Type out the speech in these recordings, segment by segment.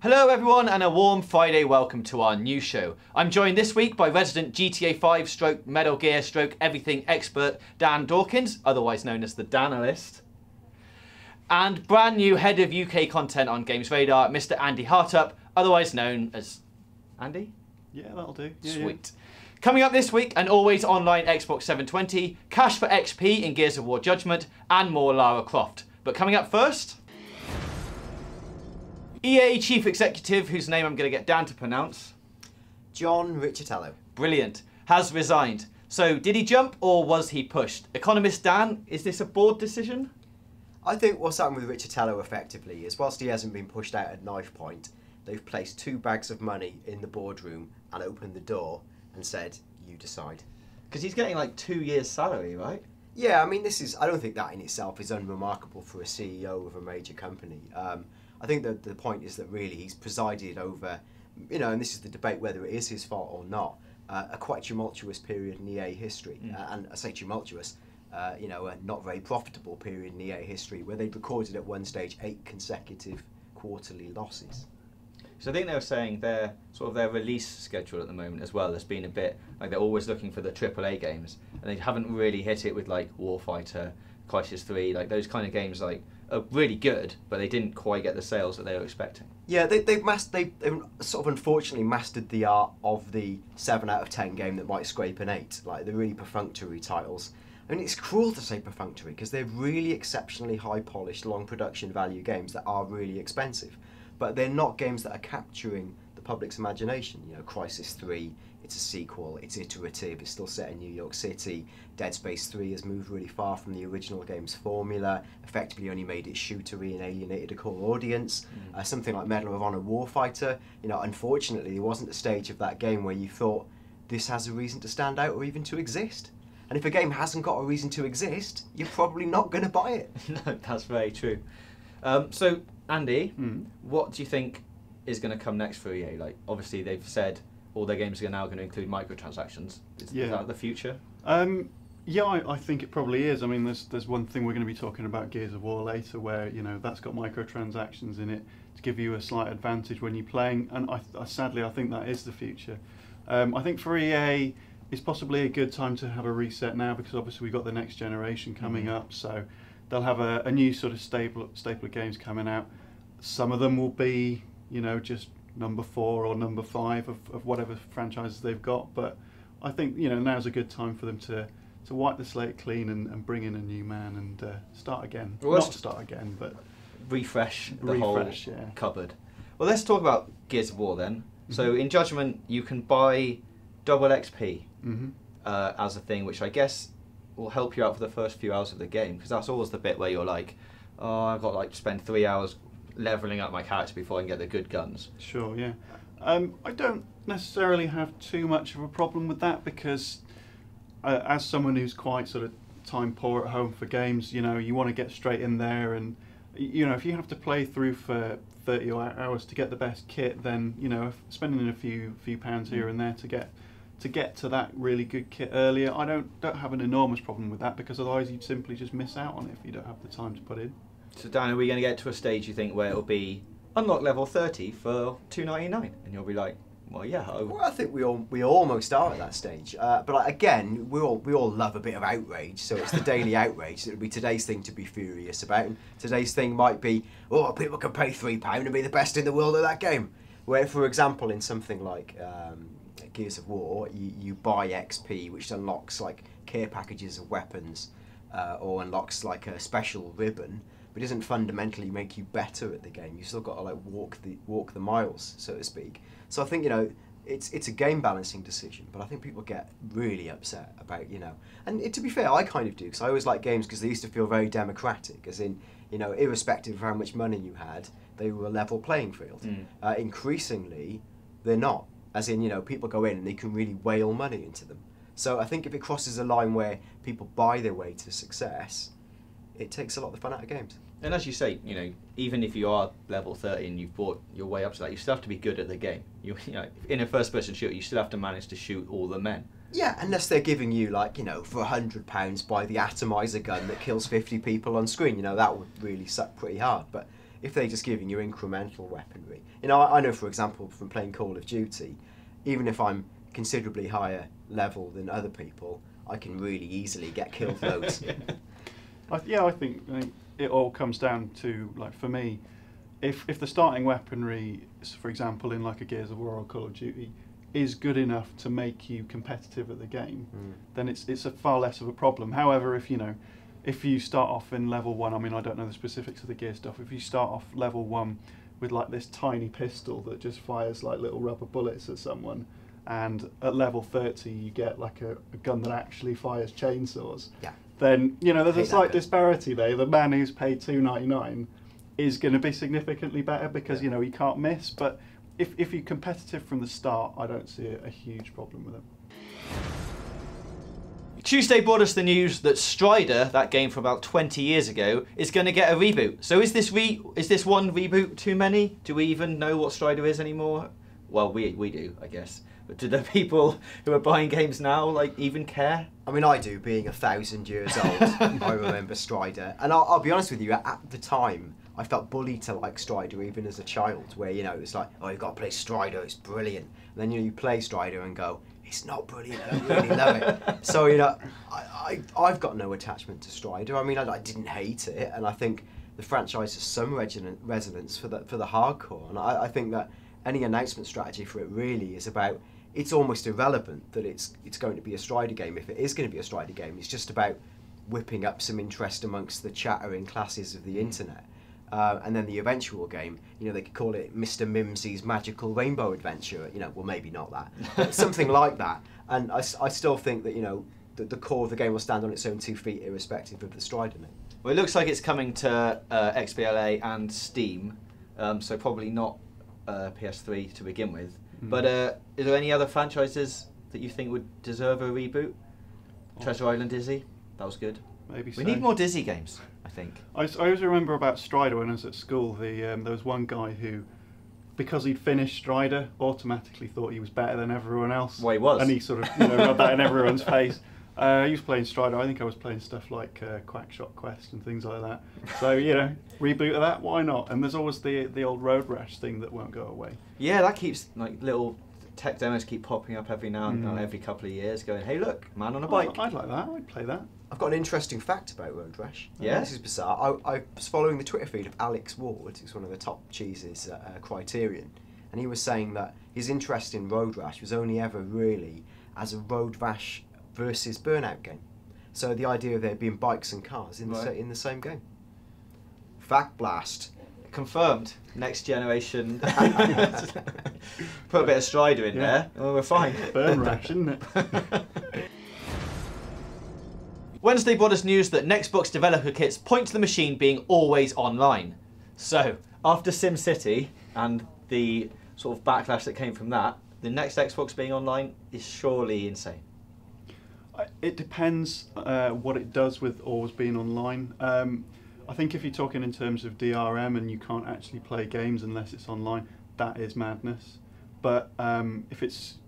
Hello everyone and a warm Friday welcome to our new show. I'm joined this week by resident GTA 5 stroke Metal Gear stroke everything expert Dan Dawkins, otherwise known as the Danalist. And brand new head of UK content on GamesRadar, Mr. Andy Hartup, otherwise known as Andy? Yeah, that'll do. Yeah, sweet. Yeah. Coming up this week, an always online Xbox 720, cash for XP in Gears of War Judgment, and more Lara Croft. But coming up first, EA Chief Executive, whose name I'm going to get Dan to pronounce. John Riccitello. Brilliant. Has resigned. So did he jump or was he pushed? Economist Dan, is this a board decision? I think what's happened with Riccitello effectively is whilst he hasn't been pushed out at knife point, they've placed 2 bags of money in the boardroom and opened the door and said, you decide. Because he's getting like 2 years' salary, right? Yeah, I mean, I don't think that in itself is unremarkable for a CEO of a major company. I think that the point is that really he's presided over, you know, and this is the debate whether it is his fault or not, a quite tumultuous period in EA history. And I say tumultuous, you know, a not very profitable period in EA history where they'd recorded at one stage 8 consecutive quarterly losses. So I think they were saying their release schedule at the moment as well has been a bit like they're always looking for the AAA games and they haven't really hit it with like Warfighter, Crisis 3, like those kind of games like are really good, but they didn't quite get the sales that they were expecting. Yeah, they've sort of unfortunately mastered the art of the 7 out of 10 game that might scrape an 8, like the really perfunctory titles. I mean, it's cruel to say perfunctory because they're really exceptionally high polished, long production value games that are really expensive. But they're not games that are capturing the public's imagination. You know, Crisis 3, it's a sequel, it's iterative, it's still set in New York City. Dead Space 3 has moved really far from the original game's formula, effectively only made it shootery and alienated a core audience. Something like Medal of Honor Warfighter, you know, unfortunately there wasn't a stage of that game where you thought this has a reason to stand out or even to exist. And if a game hasn't got a reason to exist, you're probably not going to buy it. No, that's very true. So, Andy, what do you think is going to come next for EA? Like, obviously, they've said all their games are now going to include microtransactions. Is that the future? Yeah, I think it probably is. I mean, there's one thing we're going to be talking about Gears of War later, where you know that's got microtransactions in it to give you a slight advantage when you're playing. And sadly, I think that is the future. I think for EA, it's possibly a good time to have a reset now because obviously we've got the next generation coming up, so they'll have a new sort of staple of games coming out. Some of them will be, you know, just number 4 or number 5 of whatever franchises they've got. But I think, you know, now's a good time for them to wipe the slate clean and bring in a new man and start again. Well, not start again, but refresh the whole cupboard. Well, let's talk about Gears of War then. So in Judgment, you can buy double XP as a thing, which I guess will help you out for the first few hours of the game, because that's always the bit where you're like, oh, I've got to like spend 3 hours leveling up my character before I can get the good guns. Sure, yeah. I don't necessarily have too much of a problem with that because as someone who's quite sort of time poor at home for games, you know, you want to get straight in there, and you know, if you have to play through for 30 hours to get the best kit, then you know, spending a few pounds here and there to get to that really good kit earlier, I don't have an enormous problem with that, because otherwise you'd simply just miss out on it if you don't have the time to put in. So Dan, are we going to get to a stage, you think, where it'll be unlock level 30 for $2.99 and you'll be like, well, yeah. Well, I think we almost are at that stage. But like, again, we all love a bit of outrage, so it's the daily outrage. It'll be today's thing to be furious about. And today's thing might be, oh, people can pay £3 and be the best in the world at that game. Where, for example, in something like Gears of War, you buy XP, which unlocks like care packages of weapons, or unlocks like a special ribbon, but it doesn't fundamentally make you better at the game. You've still got to like walk the miles, so to speak. So I think, you know, it's a game balancing decision, but I think people get really upset about, you know, and to be fair, I kind of do, because I always like games because they used to feel very democratic, as in, you know, irrespective of how much money you had, they were a level playing field. Increasingly, they're not. As in, you know, people go in and they can really whale money into them. So I think if it crosses a line where people buy their way to success, it takes a lot of the fun out of games. And as you say, you know, even if you are level 30 and you've brought your way up to that, you still have to be good at the game. You know, in a first-person shooter, you still have to manage to shoot all the men. Yeah, unless they're giving you, like, you know, for £100 buy the atomizer gun that kills 50 people on screen. You know, that would really suck pretty hard. But if they're just giving you incremental weaponry. You know, I know, for example, from playing Call of Duty, even if I'm considerably higher level than other people, I can really easily get killed loads. I think it all comes down to, like, for me, if the starting weaponry, for example, in like a Gears of War or Call of Duty, is good enough to make you competitive at the game, then it's a far less of a problem. However, if you start off in level 1, I mean, I don't know the specifics of the gear stuff, if you start off level 1 with like this tiny pistol that just fires like little rubber bullets at someone, and at level 30 you get like a gun that actually fires chainsaws, then there's a slight disparity there. The man who's paid $2.99 is going to be significantly better because he can't miss. But if you're competitive from the start, I don't see a huge problem with it. Tuesday brought us the news that Strider, that game from about 20 years ago, is going to get a reboot. So is this one reboot too many? Do we even know what Strider is anymore? Well, we do, I guess. But do the people who are buying games now even care? I mean, I do, being 1,000 years old. I remember Strider. And I'll be honest with you, at the time, I felt bullied to like Strider even as a child, where, it was like, oh, you've got to play Strider, it's brilliant. And then, you play Strider and go, it's not brilliant, I don't really love it. So, I've got no attachment to Strider. I mean, I didn't hate it, and I think the franchise has some resonance for the hardcore. And I think that any announcement strategy for it really is about, it's almost irrelevant that it's going to be a Strider game. If it is going to be a Strider game, it's just about whipping up some interest amongst the chattering classes of the internet. And then the eventual game, they could call it Mr. Mimsy's Magical Rainbow Adventure, well, maybe not that, but something like that. And I still think that the core of the game will stand on its own 2 feet, irrespective of the Strider name. Well, it looks like it's coming to XBLA and Steam, so probably not PS3 to begin with. But is there any other franchises that you think would deserve a reboot? Treasure Island Dizzy, that was good. Maybe so. We need more Dizzy games, I think. I always remember about Strider when I was at school. There was one guy who, because he'd finished Strider, automatically thought he was better than everyone else. Well, he was. And he sort of rubbed that in everyone's face. He was playing Strider. I think I was playing stuff like Quackshot Quest and things like that. So, reboot of that, why not? And there's always the old Road Rash thing that won't go away. Yeah, that keeps, little tech demos keep popping up every now and then, every couple of years, going, hey, look, man on a bike. I'd like that. I'd play that. I've got an interesting fact about Road Rash. Yeah? This is bizarre. I was following the Twitter feed of Alex Ward, who's one of the top cheeses at Criterion, and he was saying that his interest in Road Rash was only ever really as a Road Rash versus Burnout game. So the idea of there being bikes and cars in the same game. Fact blast. Confirmed. Next generation. Put a bit of Strider in there, and we're fine. Burn Rash, isn't it? Wednesday brought us news that Nextbox developer kits point to the machine being always online. So, after SimCity and the sort of backlash that came from that, the next Xbox being online is surely insane. It depends what it does with always being online. I think if you're talking in terms of DRM and you can't actually play games unless it's online, that is madness. But if it's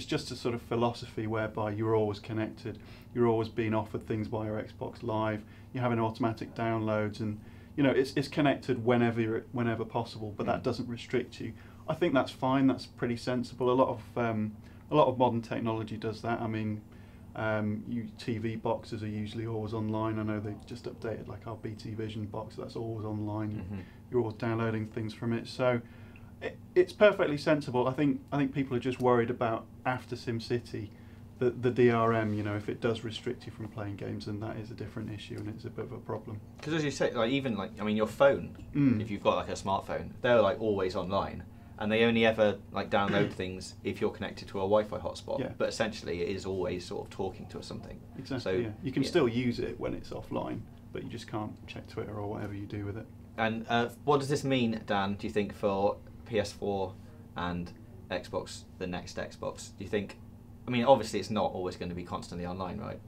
just a sort of philosophy whereby you're always connected, you're always being offered things via Xbox Live, you're having automatic downloads, and it's connected whenever possible, but that doesn't restrict you. I think that's fine. That's pretty sensible. A lot of modern technology does that. I mean, TV boxes are usually always online. I know they just updated like our BT Vision box. That's always online. You're always downloading things from it. So it's perfectly sensible. I think people are just worried about after SimCity, the DRM. If it does restrict you from playing games, then that is a different issue, and it's a bit of a problem. Because as you say, your phone, if you've got like a smartphone, they're like always online. And they only ever download things if you're connected to a Wi-Fi hotspot. Yeah. But essentially, it is always sort of talking to something. Exactly. So yeah. You can still use it when it's offline, but you just can't check Twitter or whatever you do with it. And what does this mean, Dan? Do you think for PS4 and Xbox, the next Xbox? Do you think? I mean, obviously, it's not always going to be constantly online, right?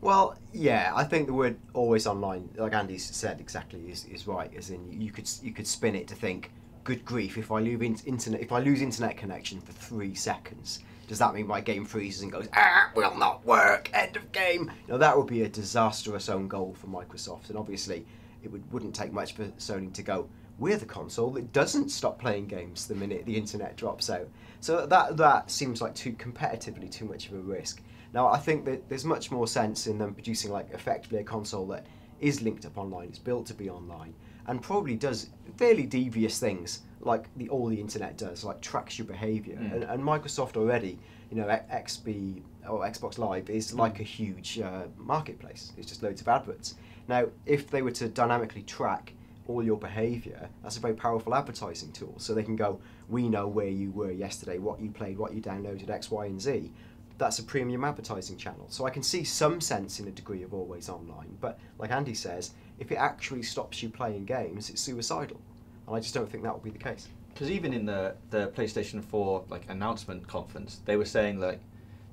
Well, yeah, I think the word "always online," like Andy said, exactly is right. As in, you could spin it to think, good grief, if I lose internet connection for 3 seconds, does that mean my game freezes and goes, will not work, end of game? That would be a disastrous own goal for Microsoft, and obviously it wouldn't take much for Sony to go, we're the console that doesn't stop playing games the minute the internet drops out. So that seems like competitively too much of a risk. Now, I think that there's much more sense in them producing like effectively a console that is linked up online, it's built to be online, and probably does fairly devious things like all the internet does, like tracks your behaviour. And Microsoft already, you know, Xbox Live is like a huge marketplace. It's just loads of adverts. Now, if they were to dynamically track all your behaviour, that's a very powerful advertising tool. So they can go, we know where you were yesterday, what you played, what you downloaded, X, Y, and Z. That's a premium advertising channel. So I can see some sense in a degree of always online, but like Andy says, if it actually stops you playing games, it's suicidal. And I just don't think that will be the case. Because even in the PlayStation 4 like announcement conference, they were saying like,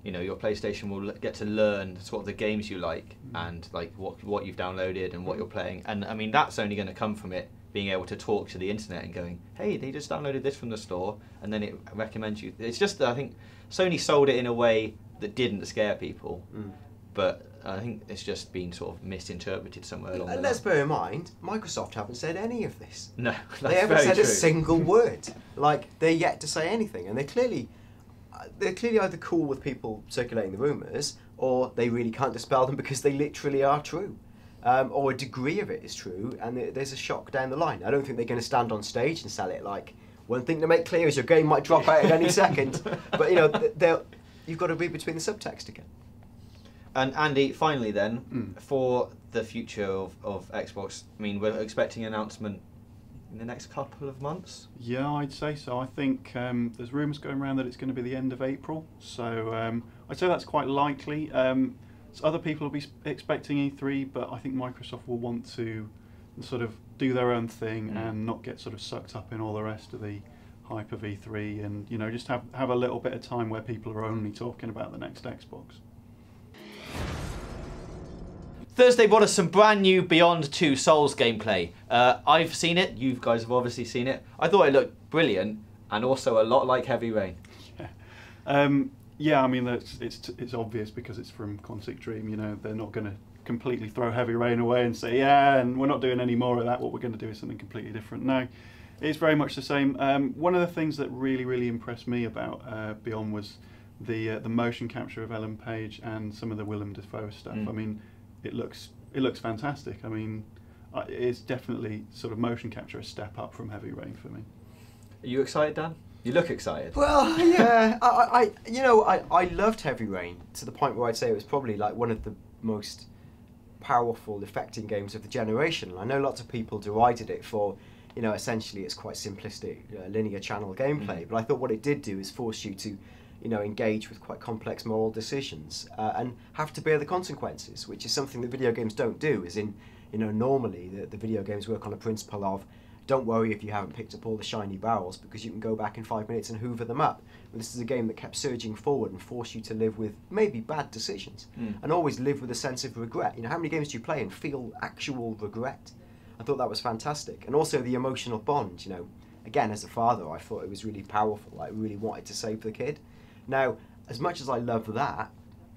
you know, your PlayStation will get to learn sort of the games you like and like what you've downloaded and what you're playing. And I mean, that's only going to come from it being able to talk to the internet and going, hey, they just downloaded this from the store, and then it recommends you. It's just that I think Sony sold it in a way that didn't scare people, but I think it's just been sort of misinterpreted somewhere along the line. And let's bear in mind, Microsoft haven't said any of this. No, that's they haven't said true. a single word. Like, they're yet to say anything, and they're clearly either cool with people circulating the rumours, or they really can't dispel them because they literally are true. Or a degree of it is true, and there's a shock down the line. I don't think they're going to stand on stage and sell it like, one thing to make clear is your game might drop out at any second. But, you know, you've got to read between the subtext again. And Andy, finally then, for the future of Xbox, I mean, we're expecting an announcement in the next couple of months? Yeah, I'd say so. I think there's rumours going around that it's going to be the end of April, so I'd say that's quite likely. So other people will be expecting E3, but I think Microsoft will want to sort of do their own thing and not get sort of sucked up in all the rest of the hype of E3, and you know, just have a little bit of time where people are only talking about the next Xbox. Thursday brought us some brand new Beyond 2 Souls gameplay. I've seen it, you guys have obviously seen it. I thought it looked brilliant and also a lot like Heavy Rain. Yeah, I mean, it's obvious because it's from Quantic Dream. You know, they're not going to completely throw Heavy Rain away and say, yeah, and we're not doing any more of that. What we're going to do is something completely different. No, it's very much the same. One of the things that really impressed me about Beyond was the motion capture of Ellen Page and some of the Willem Dafoe stuff. I mean, it looks fantastic. I mean, it's definitely sort of motion capture a step up from Heavy Rain for me. Are you excited, Dan? You look excited. Well, yeah, I loved Heavy Rain to the point where I'd say it was probably like one of the most powerful, affecting games of the generation. I know lots of people derided it for, you know, essentially it's quite simplistic linear channel gameplay, but I thought what it did do is force you to, you know, engage with quite complex moral decisions and have to bear the consequences, which is something that video games don't do. As in, you know, normally the video games work on a principle of, don't worry if you haven't picked up all the shiny barrels because you can go back in 5 minutes and hoover them up. But this is a game that kept surging forward and forced you to live with maybe bad decisions and always live with a sense of regret. You know, how many games do you play and feel actual regret? I thought that was fantastic. And also the emotional bond, you know, again, as a father, I thought it was really powerful. I really wanted to save the kid. Now, as much as I love that,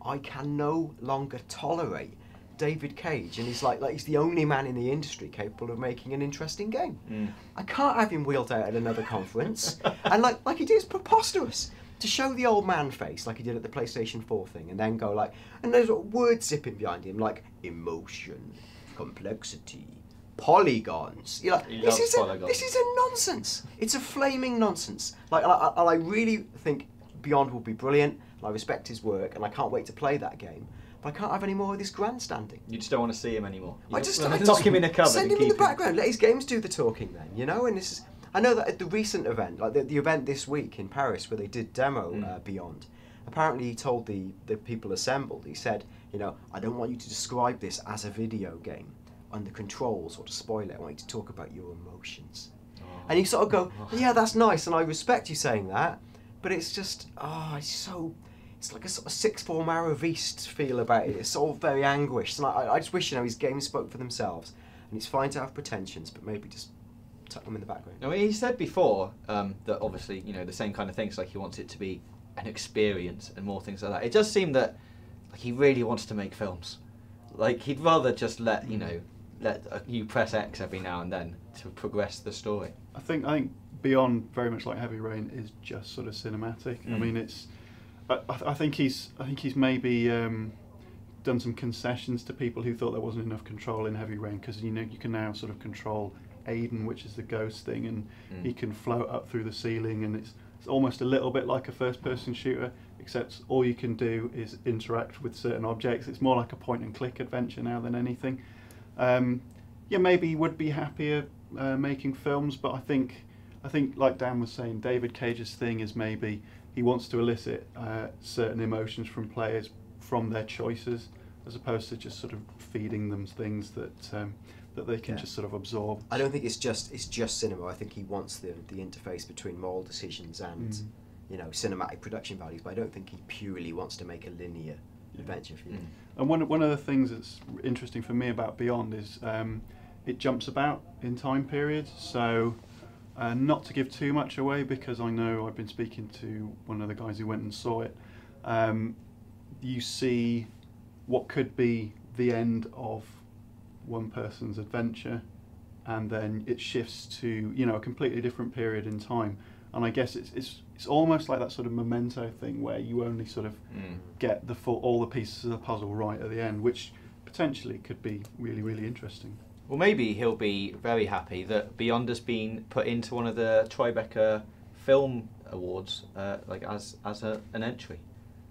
I can no longer tolerate David Cage, and he's like he's the only man in the industry capable of making an interesting game. I can't have him wheeled out at another conference, and like he did, it's preposterous to show the old man face like he did at the PlayStation 4 thing, and then go like, and there's words zipping behind him like emotion, complexity, polygons. You're like, this is a nonsense. It's a flaming nonsense. Like, I really think Beyond will be brilliant. And I respect his work, and I can't wait to play that game. But I can't have any more of this grandstanding. You just don't want to see him anymore. I just lock him in a cupboard. Send him in the background. Let his games do the talking then, you know. And this is, I know that at the recent event, like the event this week in Paris, where they did demo Beyond. Apparently, he told the people assembled. He said, you know, I don't want you to describe this as a video game and the controls or to spoil it. I want you to talk about your emotions. And you sort of go, yeah, that's nice, and I respect you saying that. But it's just, it's like a sort of sixth form Aravist feel about it. It's all very anguished. And I just wish, you know, his games spoke for themselves. And it's fine to have pretensions, but maybe just tuck them in the background. I mean, he said before that obviously, you know, the same kind of things, like he wants it to be an experience and more things like that. It does seem that like he really wants to make films. Like he'd rather just let, you know, you press X every now and then to progress the story. I think Beyond, very much like Heavy Rain, is just sort of cinematic. I mean, it's. I think he's maybe done some concessions to people who thought there wasn't enough control in Heavy Rain, because you can now sort of control Aiden, which is the ghost thing, and he can float up through the ceiling, and it's almost a little bit like a first-person shooter, except all you can do is interact with certain objects. It's more like a point-and-click adventure now than anything. Yeah, maybe he would be happier making films, but I think like Dan was saying, David Cage's thing is maybe he wants to elicit certain emotions from players from their choices, as opposed to just sort of feeding them things that they can just sort of absorb. I don't think it's just cinema. I think he wants the interface between moral decisions and cinematic production values, but I don't think he purely wants to make a linear adventure for you. And one of the things that's interesting for me about Beyond is it jumps about in time periods. So not to give too much away, because I know I've been speaking to one of the guys who went and saw it. You see what could be the end of one person's adventure, and then it shifts to a completely different period in time. And I guess it's almost like that sort of Memento thing, where you only sort of get all the pieces of the puzzle right at the end, which potentially could be really, really interesting. Well, maybe he'll be very happy that Beyond has been put into one of the Tribeca Film Awards, like as an entry.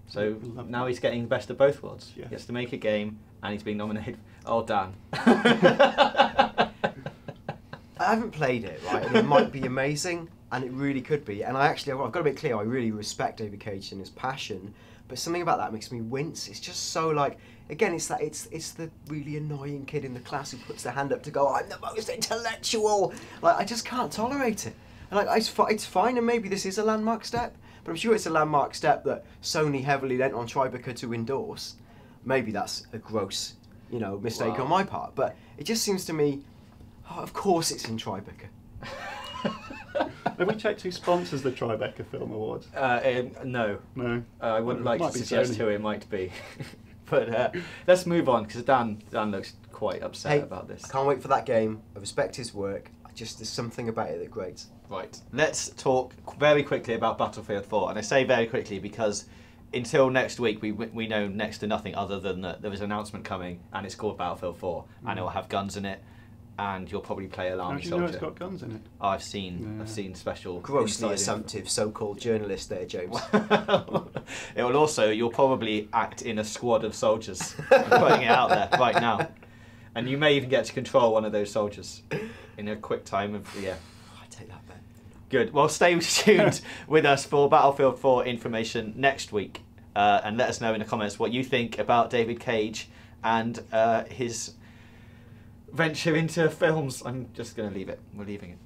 So now he's getting the best of both worlds. Yes. He gets to make a game, and he's being nominated. Oh, Dan. I haven't played it, right? And it might be amazing, and it really could be. And I've got to be clear, I really respect David Cage and his passion, but something about that makes me wince. It's just so again, it's the really annoying kid in the class who puts their hand up to go, I'm the most intellectual. I just can't tolerate it. And it's fine, and maybe this is a landmark step, but I'm sure it's a landmark step that Sony heavily lent on Tribeca to endorse. Maybe that's a gross, mistake on my part, but it just seems to me, of course it's in Tribeca. Have we checked who sponsors the Tribeca Film Awards? No. No. I wouldn't like to suggest who it might be. But let's move on, because Dan looks quite upset about this. I can't wait for that game. I respect his work. There's something about it that grates. Right. Let's talk very quickly about Battlefield 4. And I say very quickly because until next week, we know next to nothing other than that there is an announcement coming, and it's called Battlefield 4, and it will have guns in it, and you'll probably play a army soldier. How do you know it's got guns in it? I've seen special... Grossly assumptive so-called journalist there, James. It will also, you'll probably act in a squad of soldiers. I'm putting it out there right now. And you may even get to control one of those soldiers in a quick time of... Yeah. I take that bet. Good. Well, stay tuned with us for Battlefield 4 information next week. And let us know in the comments what you think about David Cage and his venture into films. I'm just going to leave it. We're leaving it.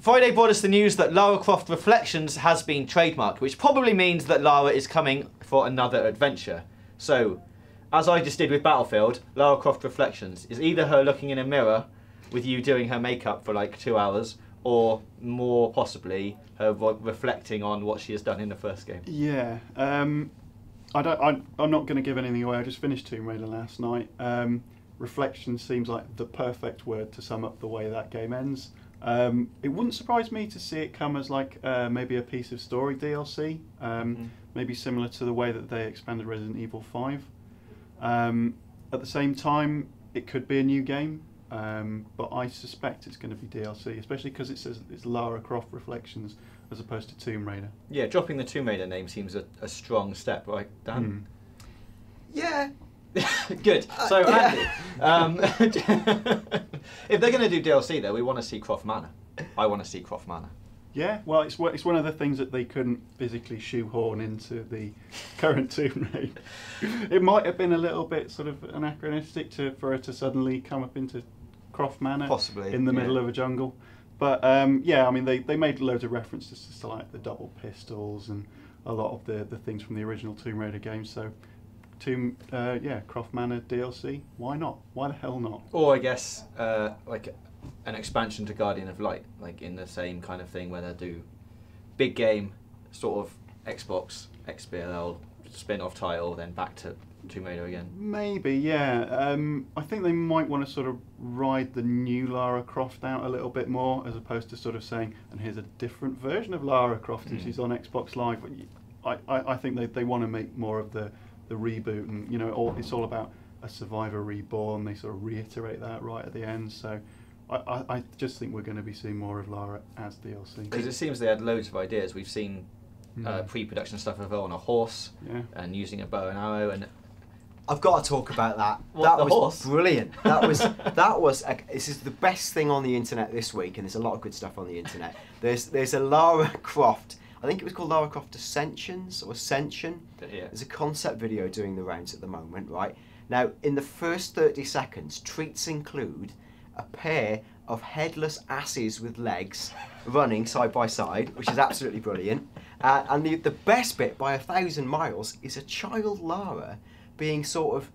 Friday brought us the news that Lara Croft Reflections has been trademarked, which probably means that Lara is coming for another adventure. So, as I just did with Battlefield, Lara Croft Reflections is either her looking in a mirror with you doing her makeup for like 2 hours, or more possibly her reflecting on what she has done in the first game. Yeah, I'm not going to give anything away. I just finished Tomb Raider last night. Reflection seems like the perfect word to sum up the way that game ends. It wouldn't surprise me to see it come as like maybe a piece of story DLC, maybe similar to the way that they expanded Resident Evil 5. At the same time, it could be a new game, but I suspect it's going to be DLC, especially because it says it's Lara Croft Reflections as opposed to Tomb Raider. Yeah, dropping the Tomb Raider name seems a strong step, right, Dan? Yeah. Good. So, Andy, if they're going to do DLC, though, we want to see Croft Manor. I want to see Croft Manor. Yeah, well, it's one of the things that they couldn't physically shoehorn into the current Tomb Raider. It might have been a little bit sort of anachronistic for her to suddenly come up into Croft Manor, possibly in the middle of a jungle. But yeah, I mean, they made loads of references to like the double pistols and a lot of the things from the original Tomb Raider games. So, Croft Manor DLC. Why not? Why the hell not? Or I guess like an expansion to Guardian of Light, like in the same kind of thing where they do big game, sort of Xbox XBLL spin-off title, then back to Tomb Raider again. Maybe, yeah. I think they might want to sort of ride the new Lara Croft out a little bit more, as opposed to sort of saying, and here's a different version of Lara Croft and she's on Xbox Live. I think they want to make more of the reboot, and you know, it's all about a survivor reborn. They sort of reiterate that right at the end. So I just think we're going to be seeing more of Lara as DLC. Because it seems they had loads of ideas. We've seen pre-production stuff of her on a horse and using a bow and arrow, and I've got to talk about that. What, that the was horse? Brilliant. This is the best thing on the internet this week, and there's a lot of good stuff on the internet. There's a Lara Croft. I think it was called Lara Croft Ascensions or Ascension. Yeah. There's a concept video doing the rounds at the moment, right? Now, in the first 30 seconds, treats include a pair of headless asses with legs running side by side, which is absolutely brilliant. And the best bit by 1,000 miles is a child Lara being sort of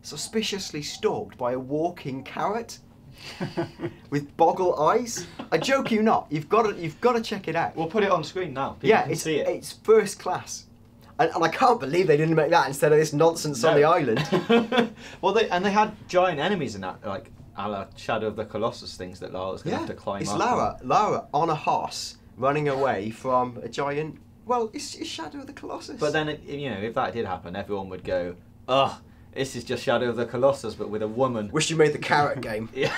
suspiciously stalked by a walking carrot with boggle eyes. I joke you not. You've got to check it out. We'll put it on screen now. People Yeah, can see it. It's first class. And I can't believe they didn't make that instead of this nonsense on the island. Well, they had giant enemies in that, like a la Shadow of the Colossus things that Lara's going to have to climb it's up. Lara on a horse running away from a giant. Well, it's Shadow of the Colossus. But then, you know, if that did happen, everyone would go, "Ugh, this is just Shadow of the Colossus, but with a woman." Wish you made the carrot game. Yeah.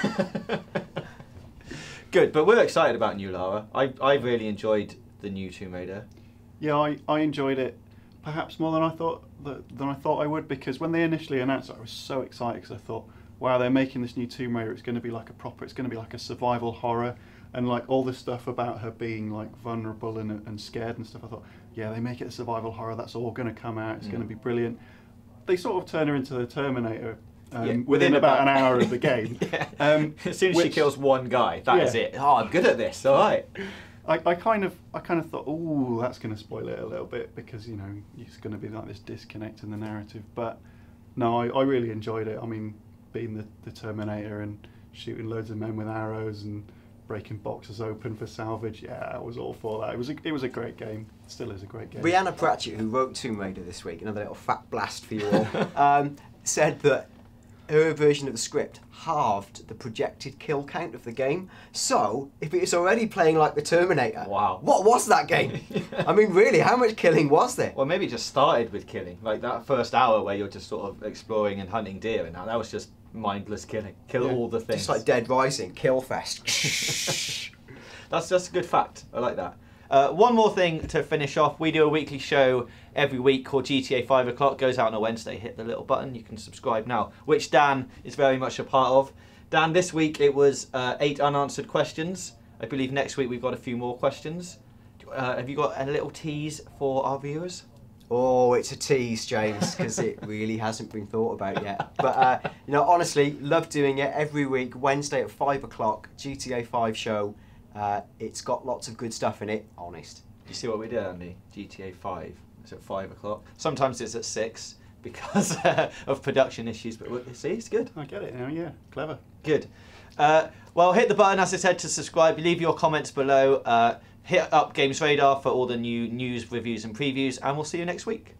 Good, but we're excited about new Lara. I really enjoyed the new Tomb Raider. Yeah, I enjoyed it perhaps more than I thought I would, because when they initially announced it, I was so excited because I thought, wow, they're making this new Tomb Raider. It's going to be like it's going to be like a survival horror, and like all this stuff about her being like vulnerable and scared and stuff. I thought, yeah, they make it a survival horror. That's all going to come out. It's going to be brilliant. They sort of turn her into the Terminator within about an hour of the game. As soon as she kills one guy, that is it. Oh, I'm good at this. All right. I kind of thought, oh, that's going to spoil it a little bit, because you know it's going to be like this disconnect in the narrative. But no, I really enjoyed it. I mean, being the Terminator and shooting loads of men with arrows and breaking boxes open for salvage, yeah, I was all for that. It was a great game. It still is a great game. Brianna Pratchett, who wrote Tomb Raider this week, another little fat blast for you all, said that her version of the script halved the projected kill count of the game. So, if it's already playing like the Terminator, wow, what was that game? I mean, really, how much killing was there? Well, maybe it just started with killing, like that first hour where you're just sort of exploring and hunting deer, and that was just mindless killing. Kill all the things. Just like Dead Rising, kill fest. That's just a good fact. I like that. One more thing to finish off. We do a weekly show every week called GTA 5 o'clock. Goes out on a Wednesday. Hit the little button. You can subscribe now, which Dan is very much a part of. Dan, this week it was 8 unanswered questions. I believe next week we've got a few more questions. Have you got a little tease for our viewers? Oh, it's a tease, James, because it really hasn't been thought about yet. But, you know, honestly, love doing it every week, Wednesday at 5 o'clock, GTA 5 show. It's got lots of good stuff in it, honest. You see what we did, Andy? GTA 5. It's at 5 o'clock. Sometimes it's at 6 because of production issues, but see, it's good. I get it now, yeah. Clever. Good. Well, hit the button, as I said, to subscribe. Leave your comments below. Hit up GamesRadar for all the new news, reviews and previews, and we'll see you next week.